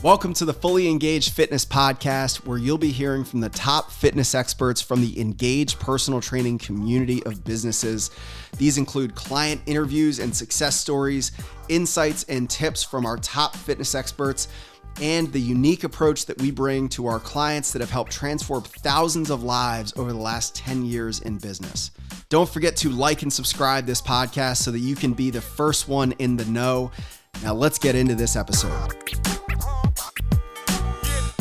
Welcome to the Fully Engaged Fitness Podcast, where you'll be hearing from the top fitness experts from the Engage personal training community of businesses. These include client interviews and success stories, insights and tips from our top fitness experts, and the unique approach that we bring to our clients that have helped transform thousands of lives over the last 10 years in business. Don't forget to like and subscribe this podcast so that you can be the first one in the know. Now let's get into this episode.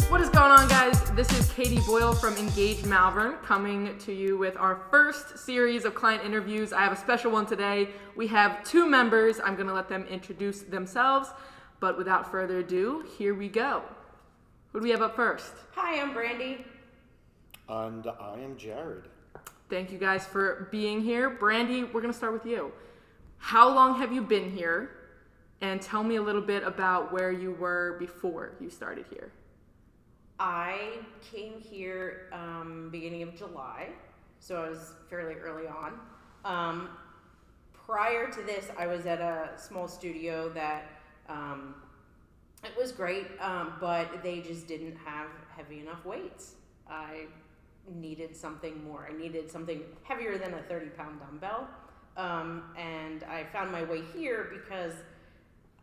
What is going on, guys? This is Katie Boyle from Engage Malvern coming to you with our first series of client interviews. I have a special one today. We have two members. I'm going to let them introduce themselves, but without further ado, here we go. Who do we have up first? Hi, I'm Brandy. And I am Jarod. Thank you guys for being here. Brandy, we're going to start with you. How long have you been here? And tell me a little bit about where you were before you started here. I came here beginning of July, so I was fairly early on. Prior to this, I was at a small studio that it was great, but they just didn't have heavy enough weights. I needed something more. I needed something heavier than a 30-pound dumbbell, and I found my way here because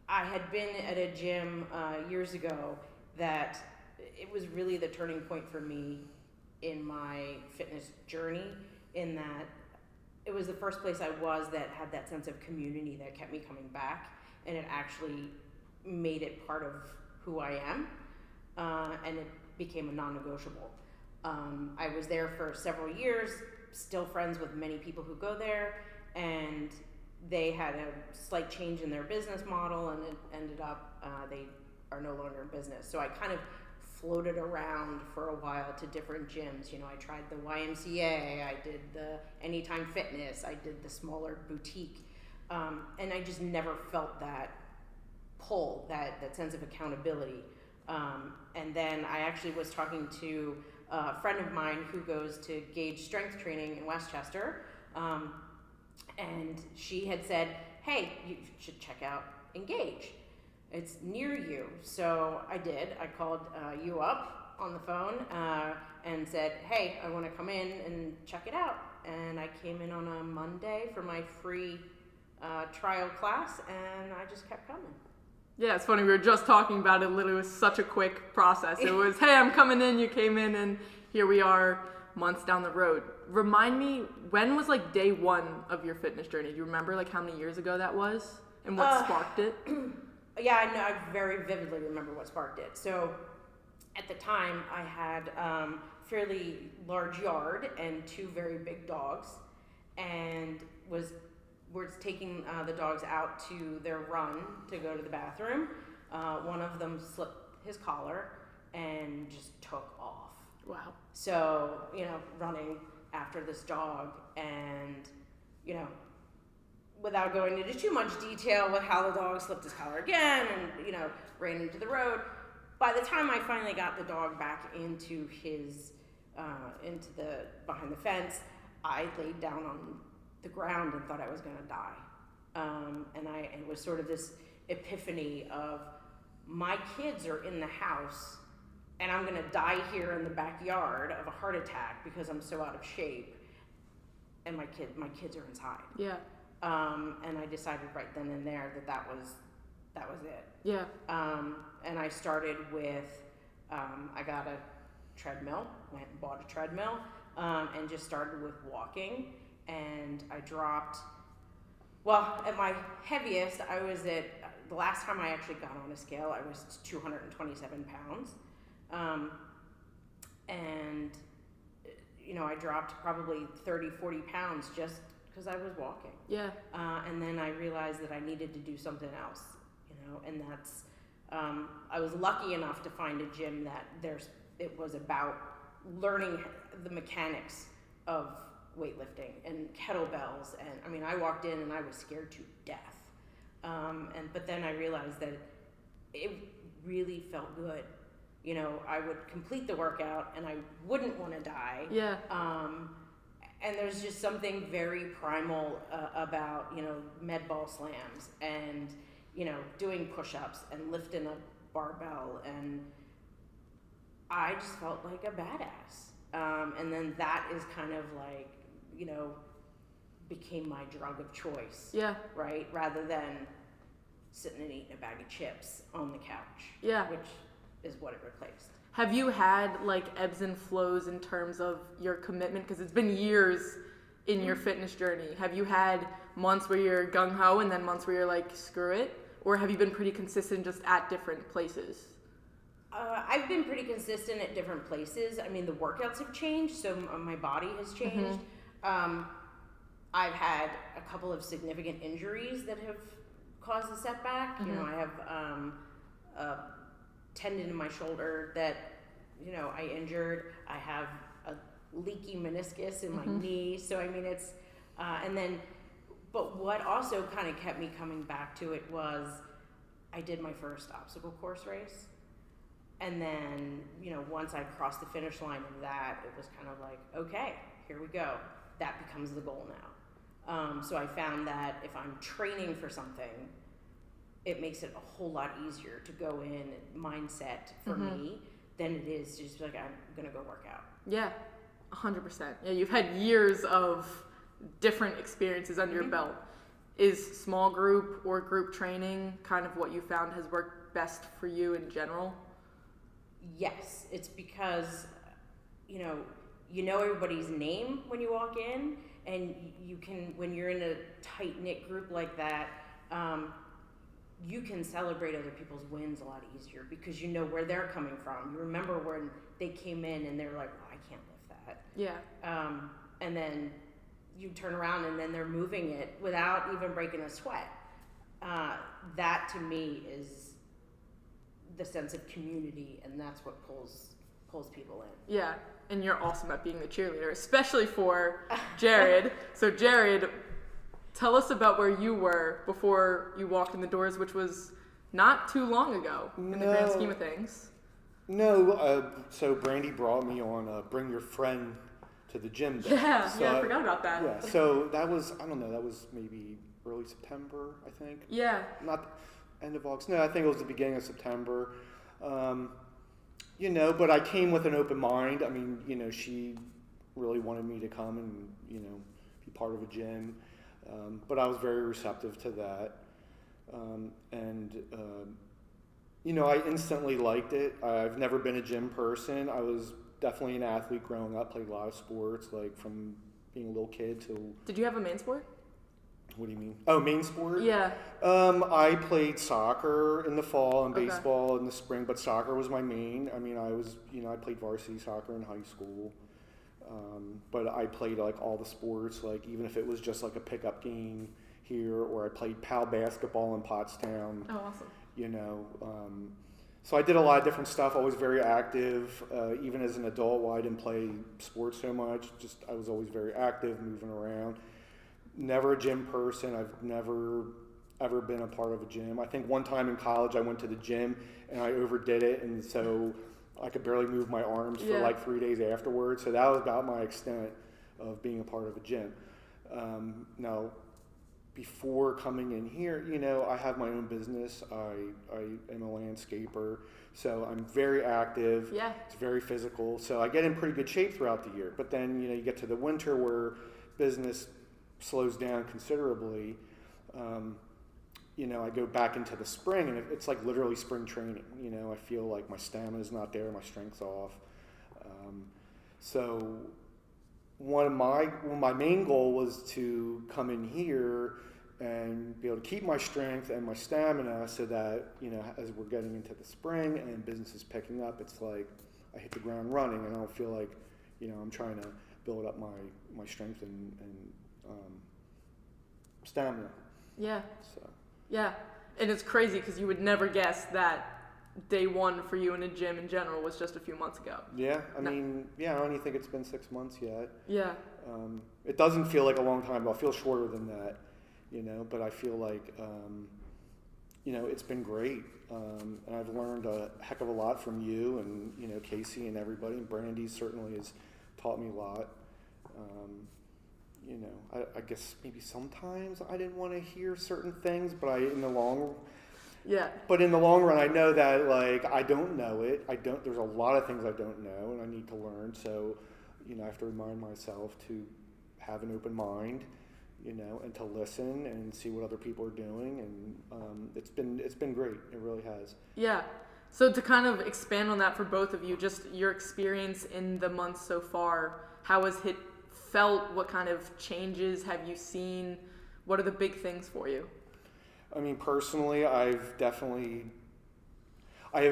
I had been at a gym years ago that it was really the turning point for me in my fitness journey, in that it was the first place I was that had that sense of community that kept me coming back, and it actually made it part of who I am, and it became a non-negotiable. I was there for several years, still friends with many people who go there, and they had a slight change in their business model, and it ended up they are no longer in business. So I kind of floated around for a while to different gyms. You know, I tried the YMCA, I did the Anytime Fitness, I did the smaller boutique, and I just never felt that pull, that sense of accountability. And then I actually was talking to a friend of mine who goes to Gage Strength Training in Westchester, and she had said, hey, you should check out Engage. It's near you. So I did. I called you up on the phone and said, hey, I want to come in and check it out. And I came in on a Monday for my free trial class, and I just kept coming. Yeah, it's funny. We were just talking about it. Literally, it was such a quick process. It was, hey, I'm coming in. You came in, and here we are months down the road. Remind me, when was like day one of your fitness journey? Do you remember like how many years ago that was and what sparked it? Yeah, I know. I very vividly remember what sparked it. So at the time, I had fairly large yard and two very big dogs, and was taking the dogs out to their run to go to the bathroom. One of them slipped his collar and just took off. Wow. So, running after this dog, and, without going into too much detail with how the dog slipped his collar again and, ran into the road. By the time I finally got the dog back into his, behind the fence, I laid down on the ground and thought I was going to die. And it was sort of this epiphany of, my kids are in the house and I'm going to die here in the backyard of a heart attack because I'm so out of shape, and my kids are inside. Yeah. And I decided right then and there that was it. Yeah. And I started with, I got a treadmill, went and bought a treadmill, and just started with walking. And I dropped, at my heaviest, I was at, the last time I actually got on a scale, I was 227 pounds. And, I dropped probably 30, 40 pounds just because I was walking. Yeah. And then I realized that I needed to do something else, and that's, I was lucky enough to find a gym that it was about learning the mechanics of weightlifting and kettlebells. And I walked in and I was scared to death. But then I realized that it really felt good. I would complete the workout and I wouldn't want to die. Yeah. And there's just something very primal about, med ball slams and, doing push-ups and lifting a barbell, and I just felt like a badass. And then that is kind of like, became my drug of choice. Yeah. Right? Rather than sitting and eating a bag of chips on the couch. Yeah. Which is what it replaced. Have you had like ebbs and flows in terms of your commitment? Because it's been years in your fitness journey. Have you had months where you're gung-ho and then months where you're like, screw it? Or have you been pretty consistent just at different places? I've been pretty consistent at different places. I mean, the workouts have changed, so my body has changed. I've had a couple of significant injuries that have caused a setback. I have a tendon in my shoulder that, I injured. I have a leaky meniscus in my knee. So, I mean, it's, but what also kind of kept me coming back to it was I did my first obstacle course race. And then, once I crossed the finish line of that, it was kind of like, okay, here we go. That becomes the goal now. So I found that if I'm training for something, it makes it a whole lot easier to go in mindset for me than it is to just be like, I'm going to go work out. Yeah, 100%. Yeah, you've had years of different experiences under your belt. Is small group or group training kind of what you found has worked best for you in general? Yes, it's because, you know everybody's name when you walk in, and you can, when you're in a tight-knit group like that, you can celebrate other people's wins a lot easier because you know where they're coming from. You remember when they came in and they're like, oh, I can't lift that. Yeah. And then you turn around and then they're moving it without even breaking a sweat. That to me is the sense of community, and that's what pulls people in. Yeah, and you're awesome at being the cheerleader, especially for Jarod. So Jarod, tell us about where you were before you walked in the doors, which was not too long ago in the grand scheme of things. No, so Brandy brought me on Bring Your Friend to the Gym Day. Yeah, so I forgot about that. Yeah, so that was, I don't know, that was maybe early September, I think. Yeah. Not end of August. No, I think it was the beginning of September. But I came with an open mind. I mean, she really wanted me to come and, be part of a gym. But I was very receptive to that. I instantly liked it. I've never been a gym person. I was definitely an athlete growing up, played a lot of sports, like from being a little kid to... Did you have a main sport? What do you mean? Oh, main sport? Yeah. I played soccer in the fall and baseball in the spring, but soccer was my main. I mean, I played varsity soccer in high school. But I played like all the sports, like even if it was just like a pickup game here, or I played PAL basketball in Pottstown. Oh, awesome. So I did a lot of different stuff, always very active. Even as an adult, while I didn't play sports so much, I was always very active, moving around. Never a gym person. I've never ever been a part of a gym. I think one time in college I went to the gym and I overdid it, and so I could barely move my arms for like 3 days afterwards. So that was about my extent of being a part of a gym. Now, before coming in here, I have my own business. I am a landscaper, so I'm very active. Yeah. It's very physical, so I get in pretty good shape throughout the year. But then, you get to the winter where business slows down considerably. I go back into the spring, and it's like literally spring training. I feel like my stamina's not there, my strength's off. So my main goal was to come in here and be able to keep my strength and my stamina so that, as we're getting into the spring and business is picking up, it's like I hit the ground running and I don't feel like, I'm trying to build up my strength and stamina. Yeah. So. Yeah. And it's crazy because you would never guess that day one for you in a gym in general was just a few months ago. Yeah. I don't even think it's been 6 months yet. Yeah. It doesn't feel like a long time, but it feels shorter than that, but I feel like, it's been great. And I've learned a heck of a lot from you and, Casey and everybody, and Brandy certainly has taught me a lot. I guess maybe sometimes I didn't want to hear certain things, but in the long Yeah. But in the long run, I know that like I don't know it. There's a lot of things I don't know, and I need to learn. So, I have to remind myself to have an open mind, and to listen and see what other people are doing. And it's been great. It really has. Yeah. So to kind of expand on that for both of you, just your experience in the months so far, how has it felt? What kind of changes have you seen? What are the big things for you? I mean, personally, I think I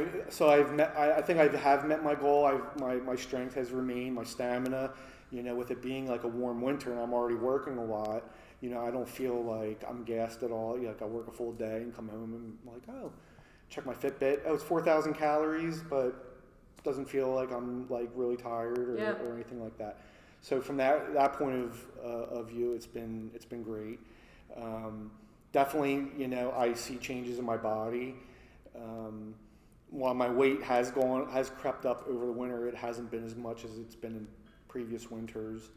have met my goal. My strength has remained, my stamina, with it being like a warm winter and I'm already working a lot, I don't feel like I'm gassed at all. Like I work a full day and come home and I'm like, oh, check my Fitbit. Oh, it's 4,000 calories, but it doesn't feel like I'm like really tired or anything like that. So from that point of view, it's been great. Definitely, I see changes in my body. While my weight has crept up over the winter, it hasn't been as much as it's been in previous winters.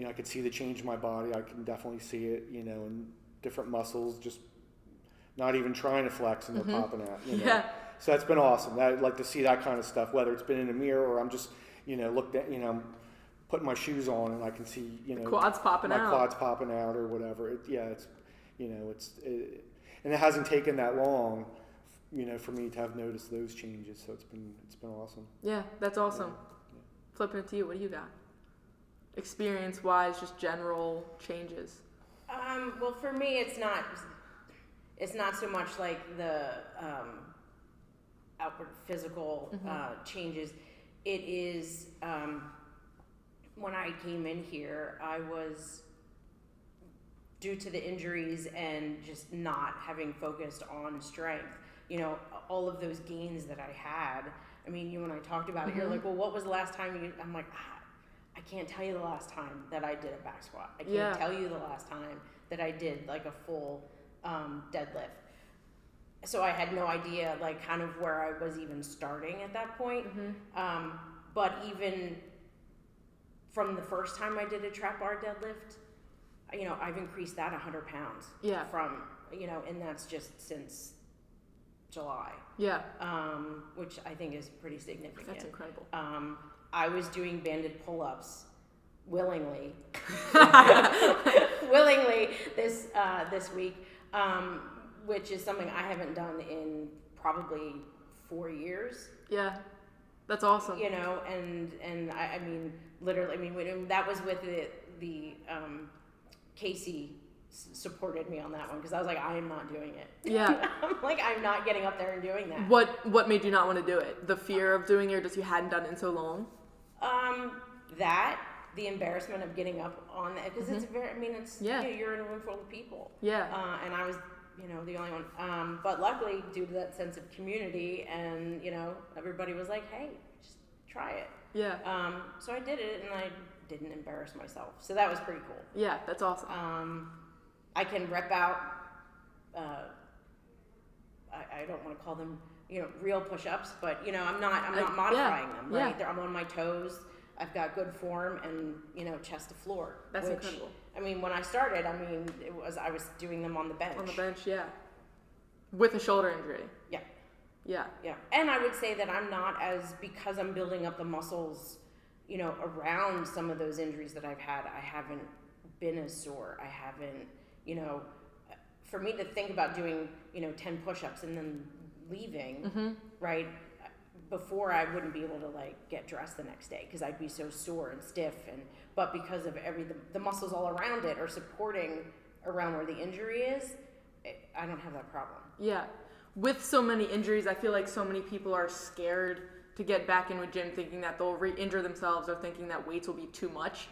I could see the change in my body. I can definitely see it, in different muscles, just not even trying to flex and they're popping out. Yeah. So that's been awesome. I'd like to see that kind of stuff, whether it's been in a mirror or I'm just, looked at, putting my shoes on and I can see, quads popping my out. quads popping out or whatever. And it hasn't taken that long, for me to have noticed those changes. So it's been awesome. Yeah, that's awesome. Yeah. Flipping it to you, what do you got? Experience-wise, just general changes. Well, for me, it's not so much like the outward physical changes. It is when I came in here, I was, due to the injuries and just not having focused on strength, all of those gains that I had. I mean, you and I talked about it. You're like, well, what was the last time you? I'm like, I can't tell you the last time that I did a back squat. I can't tell you the last time that I did like a full deadlift. So I had no idea like kind of where I was even starting at that point. But even from the first time I did a trap bar deadlift, I've increased that 100 pounds. Yeah. From, and that's just since July. Yeah. Which I think is pretty significant. That's incredible. I was doing banded pull-ups willingly this week, which is something I haven't done in probably 4 years. Yeah, that's awesome. And I mean, literally, when that was with the Casey supported me on that one because I was like, I am not doing it. Yeah. I'm not getting up there and doing that. What made you not want to do it? The fear of doing it, or just you hadn't done it in so long? The embarrassment of getting up on that because it's you're in a room full of people. Yeah. And I was, the only one. But luckily, due to that sense of community, and everybody was like, hey, just try it. Yeah. So I did it, and I didn't embarrass myself. So that was pretty cool. Yeah, that's awesome. I can rep out. I don't want to call them, real push-ups, but I'm not modifying them. Right? I'm on my toes. I've got good form and chest to floor. That's incredible. I mean, when I started, I was doing them on the bench. On the bench, yeah. With a shoulder injury. Yeah. Yeah. Yeah. And I would say that I'm not because I'm building up the muscles, around some of those injuries that I've had. I haven't been as sore. I haven't, for me to think about doing, 10 push-ups and then leaving, right? Before I wouldn't be able to get dressed the next day because I'd be so sore and stiff, but because of the muscles all around it are supporting around where the injury is, I don't have that problem. Yeah. With so many injuries, I feel like so many people are scared to get back in with gym thinking that they'll re-injure themselves or thinking that weights will be too much.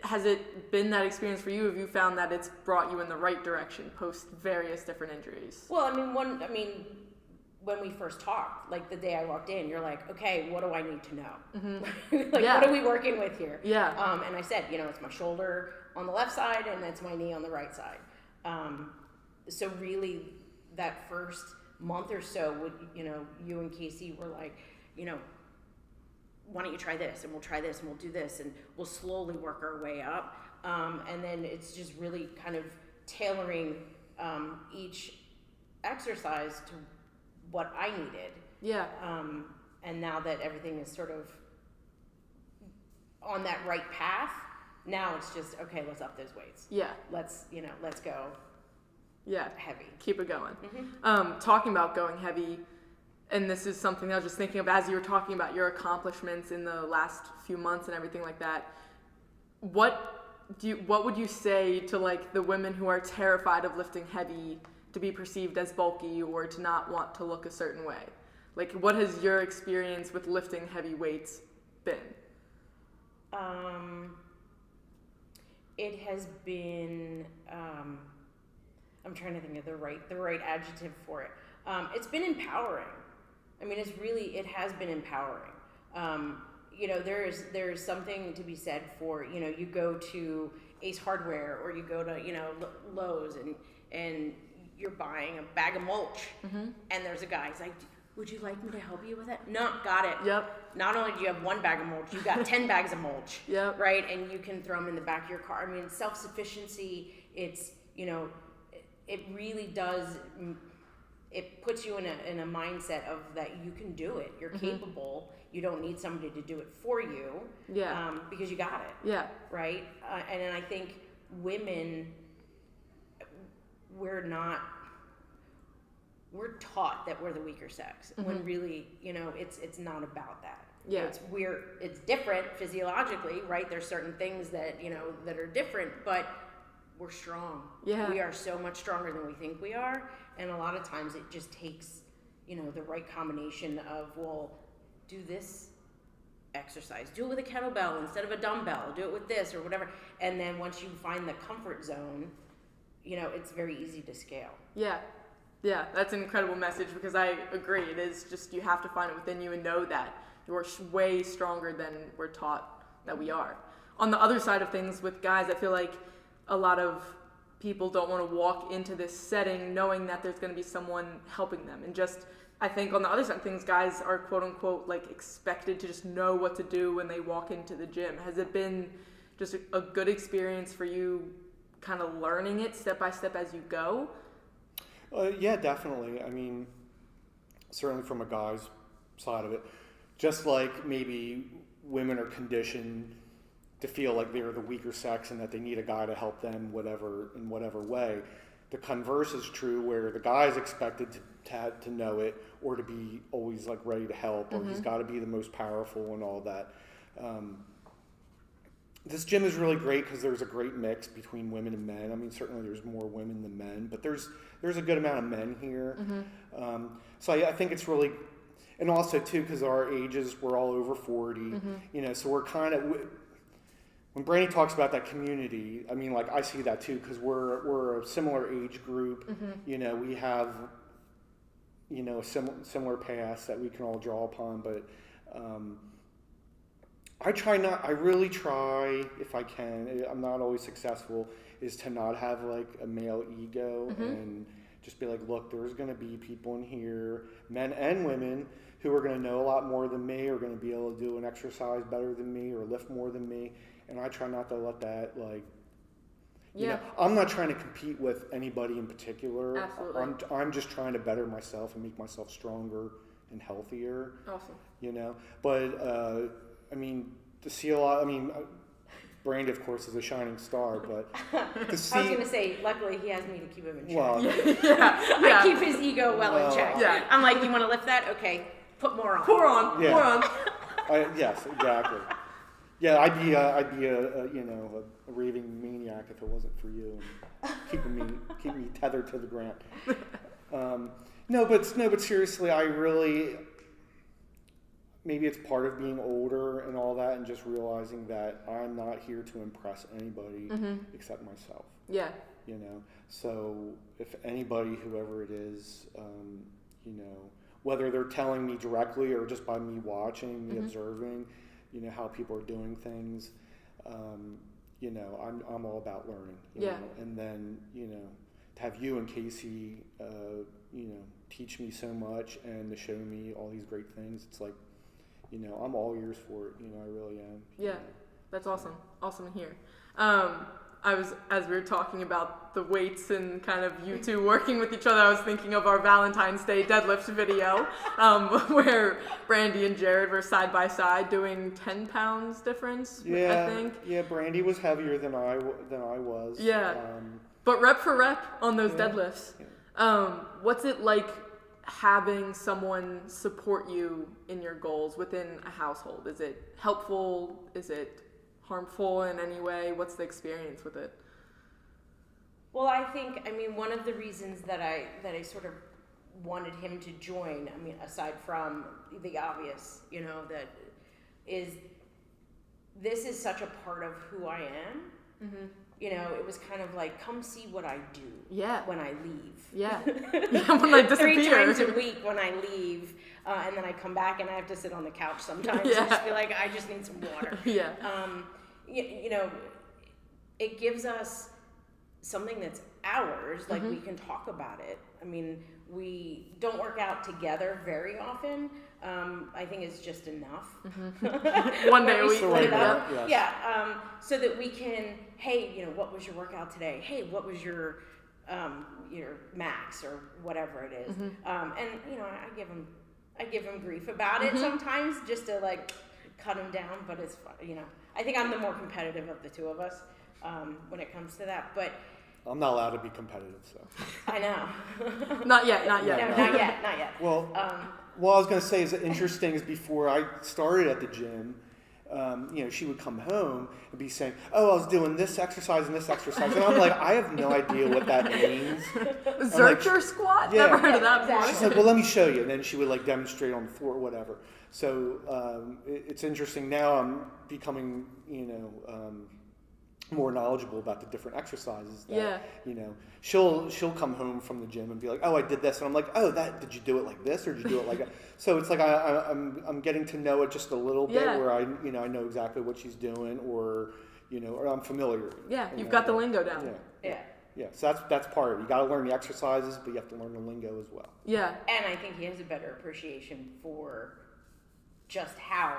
Has it been that experience for you? Have you found that it's brought you in the right direction post various different injuries? Well, when we first talked, the day I walked in, you're like, okay, what do I need to know? What are we working with here? Yeah. And I said, it's my shoulder on the left side and it's my knee on the right side. So really that first month or so, you and Casey were like, why don't you try this, and we'll try this, and we'll do this, and we'll slowly work our way up. And then it's just really kind of tailoring each exercise to what I needed. Yeah. And now that everything is sort of on that right path, now it's just, okay, let's up those weights. Yeah. Let's go. Yeah. Heavy. Keep it going. Mm-hmm. Talking about going heavy, and this is something I was just thinking of as you were talking about your accomplishments in the last few months and everything like that. What would you say to like the women who are terrified of lifting heavy to be perceived as bulky or to not want to look a certain way? Like, what has your experience with lifting heavy weights been? It has been, I'm trying to think of the right adjective for it. It's been empowering. I mean, it has been empowering. There's something to be said for, you go to Ace Hardware or you go to, Lowe's and you're buying a bag of mulch, and there's a guy, he's like, would you like me to help you with it? No, got it. Yep. Not only do you have one bag of mulch, you got 10 bags of mulch. Yep. Right? And you can throw them in the back of your car. I mean, self-sufficiency, it's, it really does, it puts you in a mindset of that you can do it. You're capable. You don't need somebody to do it for you. Yeah. Because you got it. Yeah. Right? And then I think women, we're taught that we're the weaker sex when really, it's not about that. Yeah. It's different physiologically, right? There's certain things that, that are different, but we're strong. Yeah. We are so much stronger than we think we are. And a lot of times it just takes, the right combination of, well, do this exercise, do it with a kettlebell instead of a dumbbell, do it with this or whatever. And then once you find the comfort zone, it's very easy to scale. Yeah. Yeah, that's an incredible message because I agree. It is just you have to find it within you and know that you're way stronger than we're taught that we are. On the other side of things with guys, I feel like a lot of people don't want to walk into this setting knowing that there's going to be someone helping them. And just, I think on the other side of things, guys are quote unquote like expected to just know what to do when they walk into the gym. Has it been just a good experience for you kind of learning it step by step as you go? Yeah, definitely. I mean, certainly from a guy's side of it, just like maybe women are conditioned to feel like they're the weaker sex and that they need a guy to help them in whatever way. The converse is true where the guy is expected to know it or to be always like ready to help or he's got to be the most powerful and all that. This gym is really great because there's a great mix between women and men. I mean, certainly there's more women than men, but there's a good amount of men here. So I think it's really, and also too, because our ages, we're all over 40, so we're kind of, when Brandy talks about that community, I mean, like I see that too, because we're a similar age group. We have, a similar past that we can all draw upon, but I really try, if I can, I'm not always successful, is to not have like a male ego and just be like, look, there's going to be people in here, men and women, who are going to know a lot more than me, or going to be able to do an exercise better than me, or lift more than me. And I try not to let that, like, I'm not trying to compete with anybody in particular. Absolutely. I'm just trying to better myself and make myself stronger and healthier. Awesome. But, I mean, to see a lot, Brandy, of course, is a shining star, but to see... I was going to say, luckily, he has me to keep him in check. Well, I keep his ego in check. Yeah. I'm like, you want to lift that? Okay, put more on. Pour on. Yes, exactly. Yeah, I'd be a raving maniac if it wasn't for you and keeping me tethered to the ground. No, but seriously, I really, maybe it's part of being older and all that, and just realizing that I'm not here to impress anybody except myself. Yeah. So if anybody, whoever it is, whether they're telling me directly or just by me watching, me observing, how people are doing things, I'm all about learning. And then, to have you and Casey, teach me so much and to show me all these great things, it's like, I'm all ears for it. I really am. Yeah, that's awesome. Awesome to hear. as we were talking about the weights and kind of you two working with each other, I was thinking of our Valentine's Day deadlift video, where Brandy and Jarod were side by side doing 10 pounds difference. Yeah, I think. Yeah, Brandy was heavier than I was. Yeah, but rep for rep on those deadlifts. Yeah. What's it like having someone support you in your goals within a household? Is it helpful? Is it harmful in any way? What's the experience with it? Well, I mean, one of the reasons that I sort of wanted him to join, I mean, aside from the obvious, that is, this is such a part of who I am. Mm-hmm. It was kind of like, come see what I do when I leave. Yeah. When I disappear. 3 times a week when I leave, and then I come back and I have to sit on the couch sometimes and just be like, I just need some water. Yeah. It gives us something that's ours, like we can talk about it. I mean, we don't work out together very often. I think it's just enough. Mm-hmm. One day a week. So that we can, hey, what was your workout today? Hey, what was your max or whatever it is? Mm-hmm. And I give him grief about it sometimes, just to like cut him down. But it's I think I'm the more competitive of the two of us when it comes to that. But I'm not allowed to be competitive, so. I know. Not yet. No, not yet. Well, what I was going to say is that interesting is before I started at the gym, she would come home and be saying, "Oh, I was doing this exercise and this exercise," and I'm like, I have no idea what that means. Zercher squat? Yeah. Never heard of that before. She's like, "Well, let me show you," and then she would like demonstrate on the floor or whatever. So it's interesting now. I'm becoming, more knowledgeable about the different exercises that, she'll come home from the gym and be like, "Oh, I did this," and I'm like, "Oh, did you do it like this or did you do it like that?" So it's like I'm getting to know it just a little bit where I know exactly what she's doing or I'm familiar. Yeah, you've got the lingo down. Yeah. So that's part of it. You got to learn the exercises, but you have to learn the lingo as well. Yeah. And I think he has a better appreciation for just how,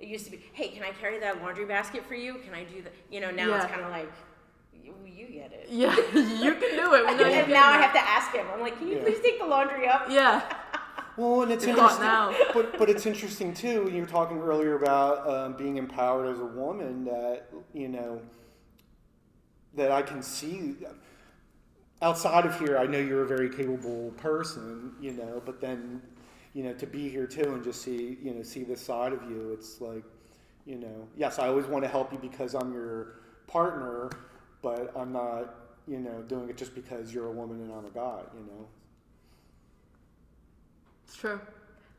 it used to be, hey, can I carry that laundry basket for you? Can I do that? Now it's kind of like, you get it. Yeah, you can do it. And now I have to ask him. I'm like, can you please take the laundry up? Yeah. Well, and it's interesting. Now. But it's interesting too. You were talking earlier about being empowered as a woman. That that I can see outside of here. I know you're a very capable person. But then. To be here too and just see this side of you, it's like, yes, I always want to help you because I'm your partner, but I'm not, doing it just because you're a woman and I'm a guy, It's true.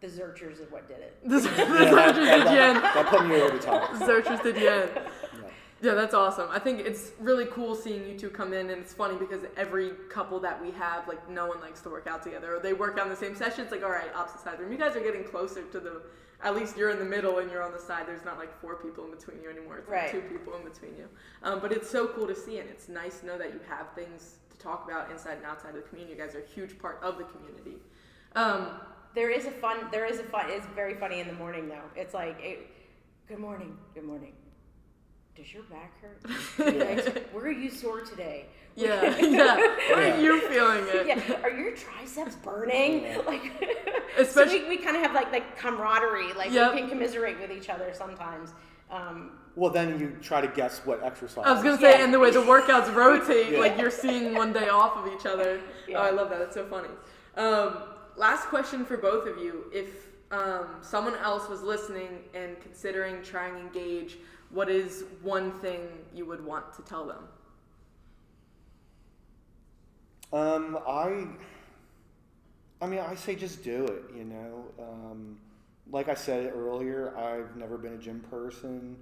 The Zerchers is what did it. The Zerchers did the end. That put me over the top. Zerchers did the end. Yeah, that's awesome. I think it's really cool seeing you two come in, and it's funny because every couple that we have, like, no one likes to work out together, or they work on the same session. It's like, all right, opposite sides. When you guys are getting closer to at least you're in the middle and you're on the side, there's not like 4 people in between you anymore. It's like 2 people in between you. But it's so cool to see, and it's nice to know that you have things to talk about inside and outside of the community. You guys are a huge part of the community. It's very funny in the morning though. It's like, good morning. Does your back hurt? Where are you sore today? Yeah. Where are you feeling it? Yeah. Are your triceps burning? Especially so we kind of have like camaraderie. We can commiserate with each other sometimes. Well, then you try to guess what exercise. I was going to say, and the way the workouts rotate, like you're seeing one day off of each other. Yeah. Oh, I love that. It's so funny. Last question for both of you. If someone else was listening and considering trying Engage, what is one thing you would want to tell them? I say just do it, like I said earlier, I've never been a gym person,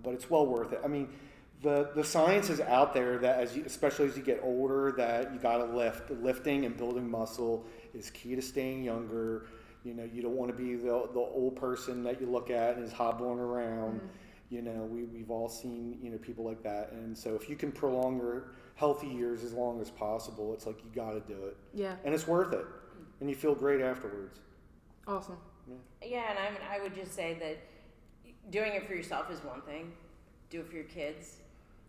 but it's well worth it. I mean, the science is out there that especially as you get older, that you gotta lift. Lifting and building muscle is key to staying younger. You don't want to be the old person that you look at and is hobbling around. Mm-hmm. We've all seen, people like that. And so if you can prolong your healthy years as long as possible, it's like you got to do it. Yeah. And it's worth it. And you feel great afterwards. Awesome. Yeah, and I would just say that doing it for yourself is one thing. Do it for your kids.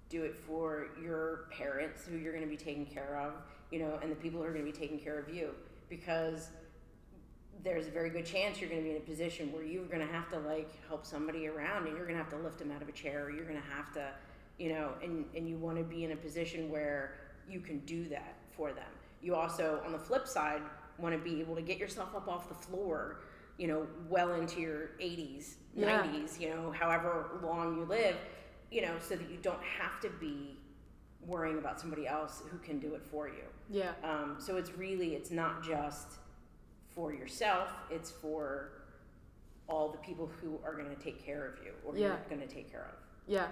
Do it for your parents who you're going to be taking care of, and the people who are going to be taking care of you. Because there's a very good chance you're going to be in a position where you're going to have to help somebody around, and you're going to have to lift them out of a chair, or you're going to have to, and you want to be in a position where you can do that for them. You also, on the flip side, want to be able to get yourself up off the floor, well into your 80s, 90s, however long you live, so that you don't have to be worrying about somebody else who can do it for you. Yeah. So it's not just for yourself, it's for all the people who are going to take care of you, or you're going to take care of. Yeah,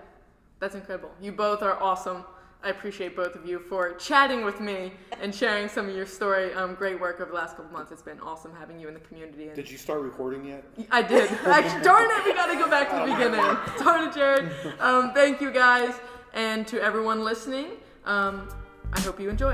that's incredible. You both are awesome. I appreciate both of you for chatting with me and sharing some of your story. Great work over the last couple months. It's been awesome having you in the community. Did you start recording yet? I did. Actually, darn it, we got to go back to the beginning. Darn it, Jarod. Thank you guys, and to everyone listening. I hope you enjoy.